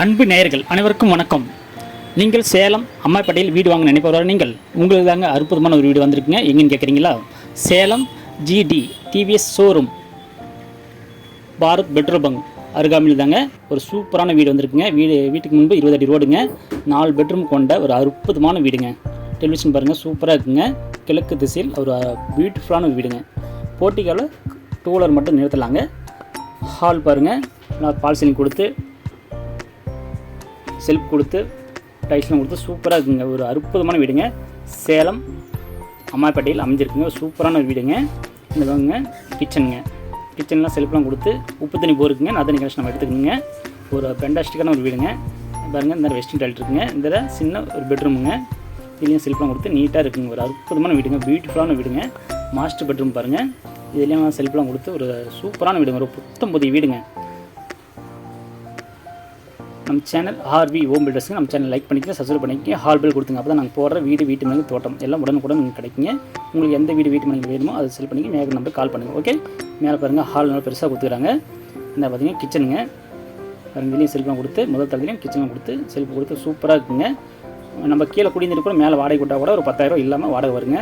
அன்பு நேயர்கள் அனைவருக்கும் வணக்கம். நீங்கள் சேலம் அம்மாப்பேட்டையில் வீடு வாங்க நினைப்பவர்கள் நீங்கள் உங்களுக்கு தாங்க அற்புதமான ஒரு வீடு வந்திருக்குங்க. எங்கன்னு கேட்குறீங்களா? Salem GT TVS showroom Bharat petrol bunk அருகாமையில் தாங்க ஒரு சூப்பரான வீடு வந்திருக்குங்க. வீட்டுக்கு முன்பு 20 அடி ரோடுங்க, 4 பெட்ரூம் கொண்ட ஒரு அற்புதமான வீடுங்க. டெலிவிஷன் பாருங்கள், சூப்பராக இருக்குங்க. கிழக்கு திசையில் ஒரு பியூட்டிஃபுல்லான வீடுங்க. போர்ட்டிகோவில் 2 வீலர் மட்டும் நிறுத்தலாங்க. ஹால் பாருங்கள், நான் பால் சீலிங் கொடுத்து செல்ஃப் கொடுத்து டைல்ஸ்லாம் கொடுத்து சூப்பராக இருக்குங்க. ஒரு அற்புதமான வீடுங்க. சேலம் அம்மாப்பேட்டையில் அமைஞ்சிருக்குங்க. ஒரு சூப்பரான ஒரு வீடுங்க. இந்த வாங்க கிச்சனுங்க. கிச்சன்லாம் செல்ஃப்லாம் கொடுத்து உப்பு தண்ணி போருக்குங்க. நான் தண்ணி கனெக்ஷன் நம்ம எடுத்துக்கணுங்க. ஒரு ஃபென்டாஸ்டிக்கான ஒரு வீடுங்க. பாருங்கள், இந்த வெஸ்டர்ன் டைல் இருக்குங்க. இந்த சின்ன ஒரு பெட்ரூமுங்க. இதுலேயும் செல்ஃப்லாம் கொடுத்து நீட்டாக இருக்குங்க. ஒரு அற்புதமான வீடுங்க, பியூட்டிஃபுல்லான வீடுங்க. மாஸ்டர் பெட்ரூம் பாருங்கள். இதுலேயும் செல்ஃப்லாம் கொடுத்து ஒரு சூப்பரான வீடுங்க. ஒரு புத்தம் புதிய வீடுங்க. நம்ம சேனல் ஆர்வி ஹோம் பில்டர்ஸுங்க. நம்ம சேனல் லைக் பண்ணிக்க, சப்ஸ்கிரைப் பண்ணிக்க, ஹால் பில் கொடுத்துங்க. அப்போ தான் நாங்கள் போடுற வீட்டு மனைக்கு தோட்டம் எல்லாம் உடனுக்குடன் உங்களுக்கு கிடைக்குங்க. உங்களுக்கு எந்த வீட்டு மனைக்கு வேணுமோ அதை செல் பண்ணிக்க, மேலே நம்பர் கால் பண்ணுங்கள். ஓகே, மேலே பாருங்கள், ஹால் நல்லா பெருசாக கொடுத்துக்கிறாங்க. இந்த பார்த்தீங்கன்னா கிச்சனுங்க. இதுலேயும் செல்ஃபெலாம் கொடுத்து முதல் தளத்துலையும் கிச்சனும் கொடுத்து செல்ஃப் கொடுத்து சூப்பராக இருக்குங்க. நம்ம கீழே குடியிருந்துட்டு கூட மேலே வாடகை கொடுத்தா கூட ஒரு 10,000 இல்லாமல் வாடகை வருங்க.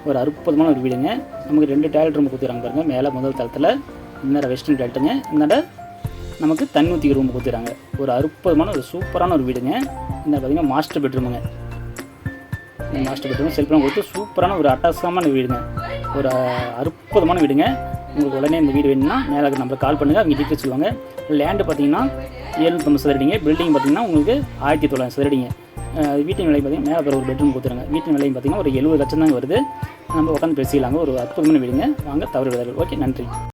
ஒரு அற்புதமான ஒரு வீடுங்க. நமக்கு 2 டாய்லெட் ரூம் கொடுத்துறாங்க பாருங்கள். மேலே முதல் தளத்தில் இன்னொரு வெஸ்டர்ன் டாய்லெட்டுங்க. இன்னொரு நமக்கு தண்ணி ஊற்றி ரூம் கொடுத்துறாங்க. ஒரு அற்புதமான ஒரு சூப்பரான ஒரு வீடுங்க. இந்த பார்த்திங்கன்னா மாஸ்டர் பெட்ரூமுங்க. இந்த மாஸ்டர் பெட்ரூம் செல்ஃபெலாம் கொடுத்து சூப்பரான ஒரு அட்டாசமான வீடுங்க. ஒரு அற்புதமான வீடுங்க. உங்களுக்கு உடனே இந்த வீடு வேணும்னா மேலே நம்மளுக்கு கால் பண்ணுங்கள், அவங்க டீட்டெயில்ஸ் சொல்லுவாங்க. லேண்டு பார்த்திங்கன்னா 750 சதுரடிங்க. பில்டிங் பார்த்திங்கன்னா உங்களுக்கு 1900 சதுரடிங்க. வீட்டின் விலை பார்த்திங்கன்னா மேலே ஒரு பெட்ரூம் கொடுத்துருங்க. வீட்டின் விலையும் பார்த்திங்கன்னா ஒரு 70 லட்சம் தாங்க வருது. நம்ம உட்காந்து பேசிக்கலாங்க. ஒரு அற்புதமான வீடுங்க. வாங்க தவறு விடாது. ஓகே, நன்றி.